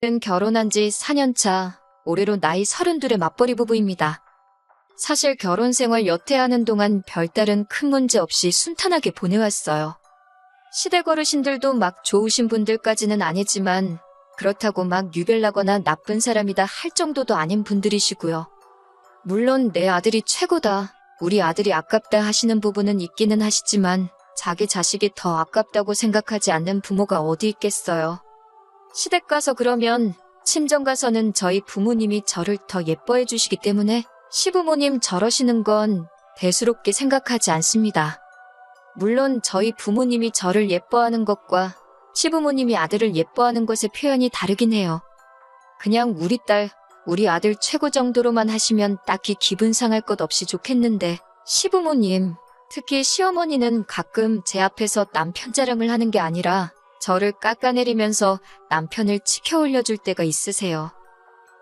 는 결혼한 지 4년 차, 올해로 나이 32의 맞벌이 부부입니다. 사실 결혼 생활 여태 하는 동안 별다른 큰 문제 없이 순탄하게 보내왔어요. 시댁 어르신들도 막 좋으신 분들까지는 아니지만 그렇다고 막 유별나거나 나쁜 사람이다 할 정도도 아닌 분들이시고요. 물론 내 아들이 최고다, 우리 아들이 아깝다 하시는 부분은 있기는 하시지만 자기 자식이 더 아깝다고 생각하지 않는 부모가 어디 있겠어요. 시댁 가서 그러면 친정 가서는 저희 부모님이 저를 더 예뻐해 주시기 때문에 시부모님 저러시는 건 대수롭게 생각하지 않습니다. 물론 저희 부모님이 저를 예뻐하는 것과 시부모님이 아들을 예뻐하는 것의 표현이 다르긴 해요. 그냥 우리 딸, 우리 아들 최고 정도로만 하시면 딱히 기분 상할 것 없이 좋겠는데 시부모님, 특히 시어머니는 가끔 제 앞에서 남편 자랑을 하는 게 아니라 저를 깎아내리면서 남편을 치켜 올려줄 때가 있으세요.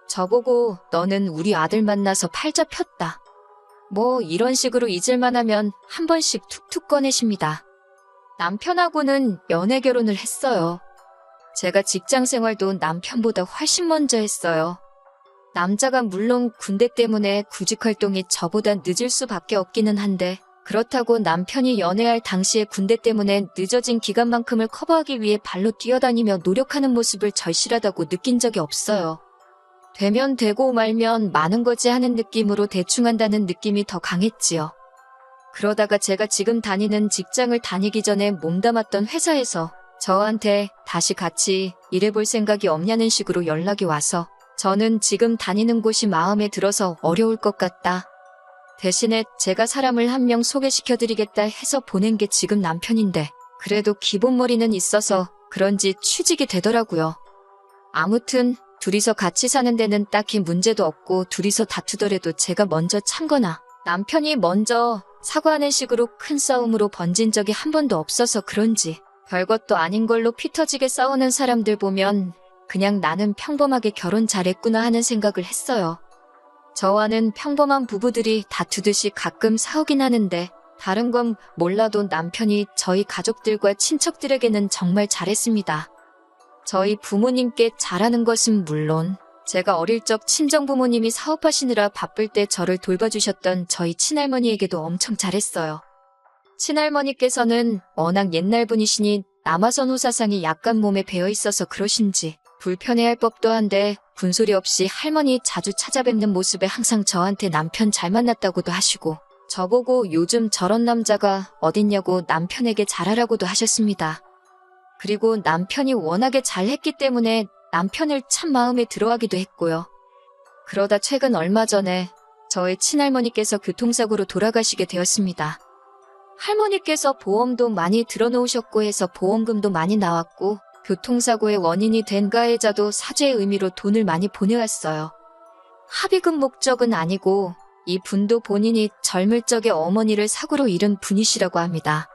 저보고 너는 우리 아들 만나서 팔자 폈다, 뭐 이런 식으로 잊을만 하면 한 번씩 툭툭 꺼내십니다. 남편하고는 연애 결혼을 했어요. 제가 직장 생활도 남편보다 훨씬 먼저 했어요. 남자가 물론 군대 때문에 구직 활동이 저보다 늦을 수밖에 없기는 한데 그렇다고 남편이 연애할 당시에 군대 때문에 늦어진 기간만큼을 커버하기 위해 발로 뛰어다니며 노력하는 모습을 절실하다고 느낀 적이 없어요. 되면 되고 말면 많은 거지 하는 느낌으로 대충 한다는 느낌이 더 강했지요. 그러다가 제가 지금 다니는 직장을 다니기 전에 몸담았던 회사에서 저한테 다시 같이 일해볼 생각이 없냐는 식으로 연락이 와서 저는 지금 다니는 곳이 마음에 들어서 어려울 것 같다, 대신에 제가 사람을 한 명 소개시켜드리겠다 해서 보낸 게 지금 남편인데 그래도 기본머리는 있어서 그런지 취직이 되더라고요. 아무튼 둘이서 같이 사는 데는 딱히 문제도 없고 둘이서 다투더라도 제가 먼저 참거나 남편이 먼저 사과하는 식으로 큰 싸움으로 번진 적이 한 번도 없어서 그런지 별것도 아닌 걸로 피 터지게 싸우는 사람들 보면 그냥 나는 평범하게 결혼 잘했구나 하는 생각을 했어요. 저와는 평범한 부부들이 다투듯이 가끔 싸우긴 하는데 다른 건 몰라도 남편이 저희 가족들과 친척들에게는 정말 잘했습니다. 저희 부모님께 잘하는 것은 물론 제가 어릴 적 친정부모님이 사업하시느라 바쁠 때 저를 돌봐주셨던 저희 친할머니에게도 엄청 잘했어요. 친할머니께서는 워낙 옛날 분이시니 남아선 호사상이 약간 몸에 배어있어서 그러신지 불편해할 법도 한데 군소리 없이 할머니 자주 찾아뵙는 모습에 항상 저한테 남편 잘 만났다고도 하시고 저보고 요즘 저런 남자가 어딨냐고 남편에게 잘하라고도 하셨습니다. 그리고 남편이 워낙에 잘했기 때문에 남편을 참 마음에 들어하기도 했고요. 그러다 최근 얼마 전에 저의 친할머니께서 교통사고로 돌아가시게 되었습니다. 할머니께서 보험도 많이 들어놓으셨고 해서 보험금도 많이 나왔고 교통사고의 원인이 된 가해자도 사죄의 의미로 돈을 많이 보내왔어요. 합의금 목적은 아니고 이 분도 본인이 젊을 적에 어머니를 사고로 잃은 분이시라고 합니다.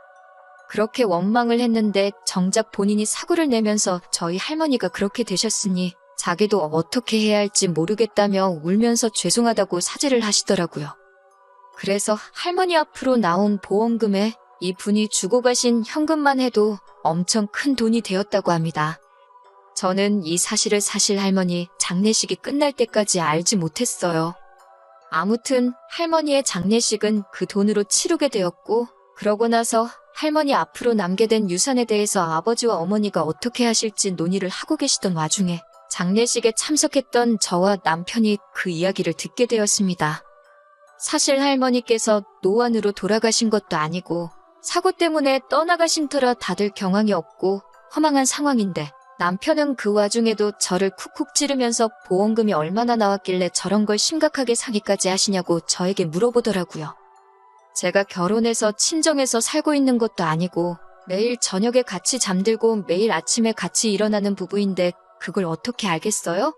그렇게 원망을 했는데 정작 본인이 사고를 내면서 저희 할머니가 그렇게 되셨으니 자기도 어떻게 해야 할지 모르겠다며 울면서 죄송하다고 사죄를 하시더라고요. 그래서 할머니 앞으로 나온 보험금에 이 분이 주고 가신 현금만 해도 엄청 큰 돈이 되었다고 합니다. 저는 이 사실을 사실 할머니 장례식이 끝날 때까지 알지 못했어요. 아무튼 할머니의 장례식은 그 돈으로 치르게 되었고 그러고 나서 할머니 앞으로 남게 된 유산에 대해서 아버지와 어머니가 어떻게 하실지 논의를 하고 계시던 와중에 장례식에 참석했던 저와 남편이 그 이야기를 듣게 되었습니다. 사실 할머니께서 노안으로 돌아가신 것도 아니고 사고 때문에 떠나가신 터라 다들 경황이 없고 허망한 상황인데 남편은 그 와중에도 저를 쿡쿡 찌르면서 보험금이 얼마나 나왔길래 저런 걸 심각하게 사기까지 하시냐고 저에게 물어보더라고요. 제가 결혼해서 친정에서 살고 있는 것도 아니고 매일 저녁에 같이 잠들고 매일 아침에 같이 일어나는 부부인데 그걸 어떻게 알겠어요?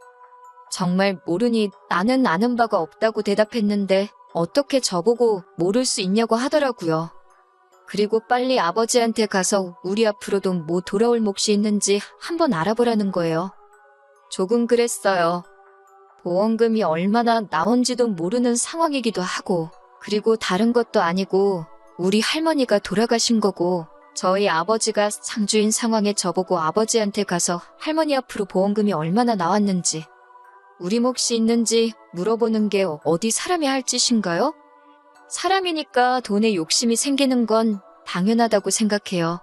정말 모르니 나는 아는 바가 없다고 대답했는데 어떻게 저보고 모를 수 있냐고 하더라고요. 그리고 빨리 아버지한테 가서 우리 앞으로도 뭐 돌아올 몫이 있는지 한번 알아보라는 거예요. 조금 그랬어요. 보험금이 얼마나 나온지도 모르는 상황이기도 하고 그리고 다른 것도 아니고 우리 할머니가 돌아가신 거고 저희 아버지가 상주인 상황에 저보고 아버지한테 가서 할머니 앞으로 보험금이 얼마나 나왔는지, 우리 몫이 있는지 물어보는 게 어디 사람이 할 짓인가요? 사람이니까 돈에 욕심이 생기는 건 당연하다고 생각해요.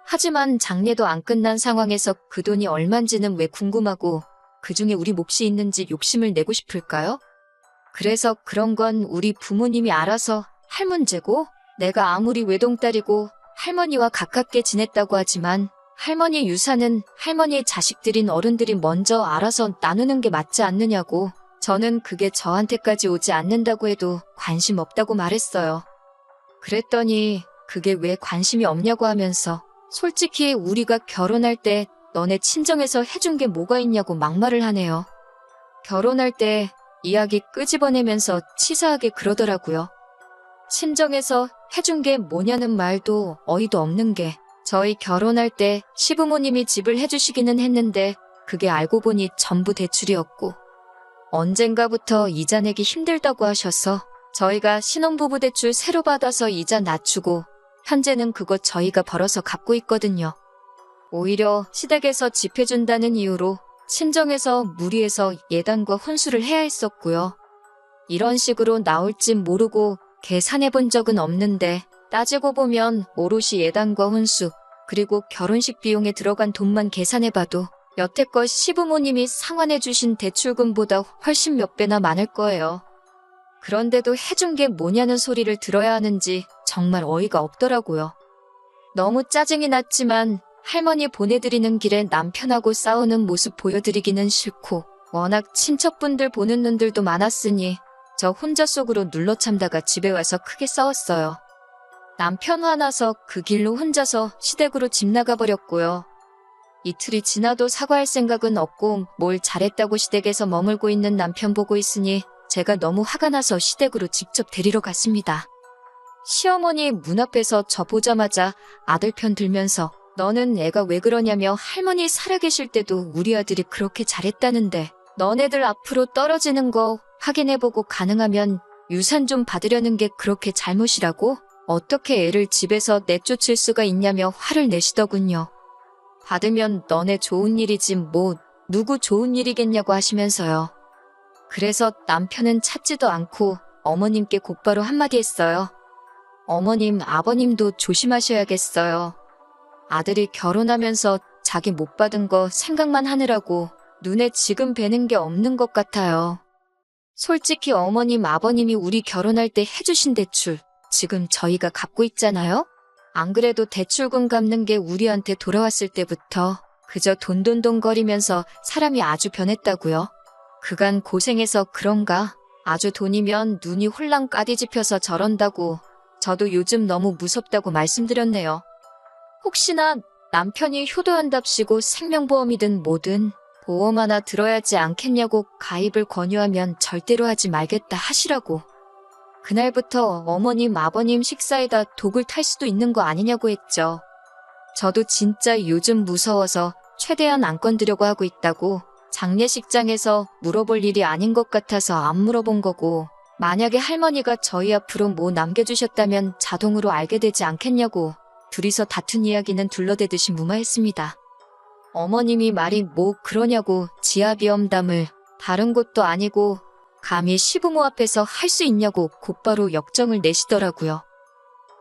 하지만 장례도 안 끝난 상황에서 그 돈이 얼만지는 왜 궁금하고 그 중에 우리 몫이 있는지 욕심을 내고 싶을까요? 그래서 그런 건 우리 부모님이 알아서 할 문제고, 내가 아무리 외동딸이고 할머니와 가깝게 지냈다고 하지만 할머니 유산은 할머니의 자식들인 어른들이 먼저 알아서 나누는 게 맞지 않느냐고, 저는 그게 저한테까지 오지 않는다고 해도 관심 없다고 말했어요. 그랬더니 그게 왜 관심이 없냐고 하면서 솔직히 우리가 결혼할 때 너네 친정에서 해준 게 뭐가 있냐고 막말을 하네요. 결혼할 때 이야기 끄집어내면서 치사하게 그러더라고요. 친정에서 해준 게 뭐냐는 말도 어이도 없는 게, 저희 결혼할 때 시부모님이 집을 해주시기는 했는데 그게 알고 보니 전부 대출이었고, 언젠가부터 이자 내기 힘들다고 하셔서 저희가 신혼부부 대출 새로 받아서 이자 낮추고 현재는 그거 저희가 벌어서 갚고 있거든요. 오히려 시댁에서 집 해준다는 이유로 친정에서 무리해서 예단과 혼수를 해야 했었고요. 이런 식으로 나올진 모르고 계산해 본 적은 없는데, 따지고 보면 오롯이 예단과 혼수 그리고 결혼식 비용에 들어간 돈만 계산해봐도 여태껏 시부모님이 상환해 주신 대출금보다 훨씬 몇 배나 많을 거예요. 그런데도 해준 게 뭐냐는 소리를 들어야 하는지 정말 어이가 없더라고요. 너무 짜증이 났지만 할머니 보내드리는 길에 남편하고 싸우는 모습 보여드리기는 싫고, 워낙 친척분들 보는 눈들도 많았으니 저 혼자 속으로 눌러 참다가 집에 와서 크게 싸웠어요. 남편 화나서 그 길로 혼자서 시댁으로 집 나가버렸고요. 이틀이 지나도 사과할 생각은 없고 뭘 잘했다고 시댁에서 머물고 있는 남편 보고 있으니 제가 너무 화가 나서 시댁으로 직접 데리러 갔습니다. 시어머니 문 앞에서 저 보자마자 아들 편 들면서 너는 애가 왜 그러냐며, 할머니 살아계실 때도 우리 아들이 그렇게 잘했다는데 너네들 앞으로 떨어지는 거 확인해보고 가능하면 유산 좀 받으려는 게 그렇게 잘못이라고? 어떻게 애를 집에서 내쫓을 수가 있냐며 화를 내시더군요. 받으면 너네 좋은 일이지 뭐 누구 좋은 일이겠냐고 하시면서요. 그래서 남편은 찾지도 않고 어머님께 곧바로 한마디 했어요. 어머님, 아버님도 조심하셔야겠어요. 아들이 결혼하면서 자기 못 받은 거 생각만 하느라고 눈에 지금 뵈는 게 없는 것 같아요. 솔직히 어머님, 아버님이 우리 결혼할 때 해주신 대출 지금 저희가 갚고 있잖아요? 안 그래도 대출금 갚는 게 우리한테 돌아왔을 때부터 그저 돈돈돈거리면서 사람이 아주 변했다고요. 그간 고생해서 그런가? 아주 돈이면 눈이 홀랑 까디집혀서 저런다고 저도 요즘 너무 무섭다고 말씀드렸네요. 혹시나 남편이 효도한답시고 생명보험이든 뭐든 보험 하나 들어야지 않겠냐고 가입을 권유하면 절대로 하지 말겠다 하시라고. 그날부터 어머님, 아버님 식사에다 독을 탈 수도 있는 거 아니냐고 했죠. 저도 진짜 요즘 무서워서 최대한 안 건드려고 하고 있다고, 장례식장에서 물어볼 일이 아닌 것 같아서 안 물어본 거고, 만약에 할머니가 저희 앞으로 뭐 남겨주셨다면 자동으로 알게 되지 않겠냐고 둘이서 다툰 이야기는 둘러대듯이 무마했습니다. 어머님이 말이 뭐 그러냐고 지아비엄담을, 다른 곳도 아니고 감히 시부모 앞에서 할 수 있냐고 곧바로 역정을 내시더라고요.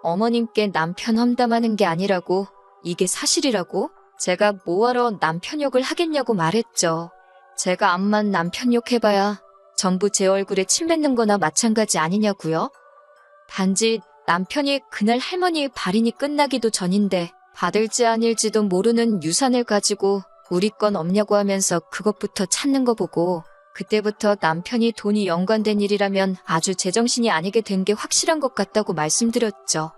어머님께 남편 험담하는 게 아니라고, 이게 사실이라고? 제가 뭐하러 남편 욕을 하겠냐고 말했죠. 제가 암만 남편 욕해봐야 전부 제 얼굴에 침 뱉는 거나 마찬가지 아니냐고요? 단지 남편이 그날 할머니의 발인이 끝나기도 전인데 받을지 아닐지도 모르는 유산을 가지고 우리 건 없냐고 하면서 그것부터 찾는 거 보고, 그때부터 남편이 돈이 연관된 일이라면 아주 제정신이 아니게 된 게 확실한 것 같다고 말씀드렸죠.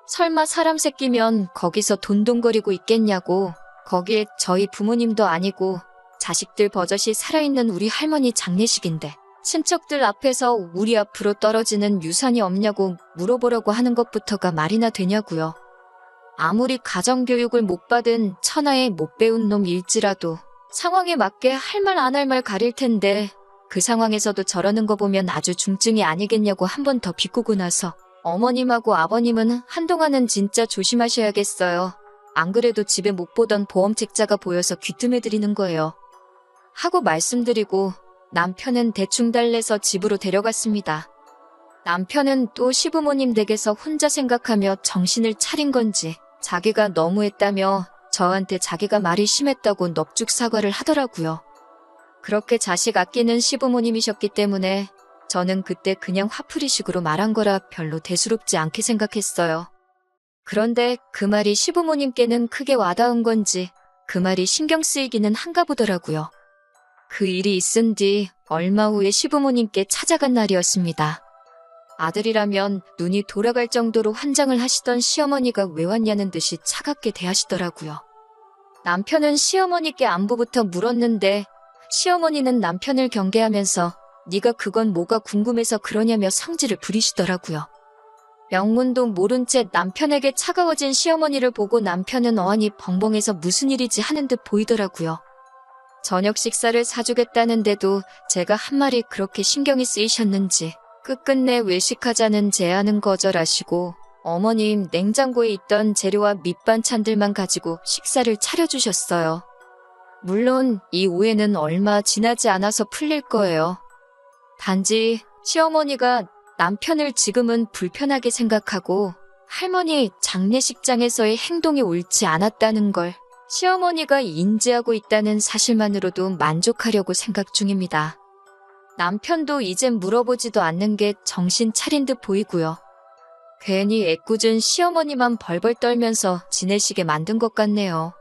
설마 사람 새끼면 거기서 돈돈거리고 있겠냐고. 거기에 저희 부모님도 아니고 자식들 버젓이 살아있는 우리 할머니 장례식인데 친척들 앞에서 우리 앞으로 떨어지는 유산이 없냐고 물어보려고 하는 것부터가 말이나 되냐고요. 아무리 가정교육을 못 받은 천하에 못 배운 놈일지라도 상황에 맞게 할 말 안 할 말 가릴 텐데, 그 상황에서도 저러는 거 보면 아주 중증이 아니겠냐고 한 번 더 비꼬고 나서 어머님하고 아버님은 한동안은 진짜 조심하셔야겠어요. 안 그래도 집에 못 보던 보험 책자가 보여서 귀뜸해드리는 거예요. 하고 말씀드리고 남편은 대충 달래서 집으로 데려갔습니다. 남편은 또 시부모님 댁에서 혼자 생각하며 정신을 차린 건지 자기가 너무했다며 저한테 자기가 말이 심했다고 넙죽 사과를 하더라고요. 그렇게 자식 아끼는 시부모님이셨기 때문에 저는 그때 그냥 화풀이식으로 말한 거라 별로 대수롭지 않게 생각했어요. 그런데 그 말이 시부모님께는 크게 와닿은 건지 그 말이 신경 쓰이기는 한가 보더라고요. 그 일이 있은 뒤 얼마 후에 시부모님께 찾아간 날이었습니다. 아들이라면 눈이 돌아갈 정도로 환장을 하시던 시어머니가 왜 왔냐는 듯이 차갑게 대하시더라고요. 남편은 시어머니께 안부부터 물었는데 시어머니는 남편을 경계하면서 네가 그건 뭐가 궁금해서 그러냐며 성질을 부리시더라고요. 명문도 모른 채 남편에게 차가워진 시어머니를 보고 남편은 어안이 벙벙해서 무슨 일이지 하는 듯 보이더라고요. 저녁 식사를 사주겠다는데도 제가 한 말이 그렇게 신경이 쓰이셨는지 끝끝내 외식하자는 제안은 거절하시고 어머님 냉장고에 있던 재료와 밑반찬들만 가지고 식사를 차려주셨어요. 물론 이 오해는 얼마 지나지 않아서 풀릴 거예요. 단지 시어머니가 남편을 지금은 불편하게 생각하고 할머니 장례식장에서의 행동이 옳지 않았다는 걸 시어머니가 인지하고 있다는 사실만으로도 만족하려고 생각 중입니다. 남편도 이젠 물어보지도 않는 게 정신 차린 듯 보이고요. 괜히 애꿎은 시어머니만 벌벌 떨면서 지내시게 만든 것 같네요.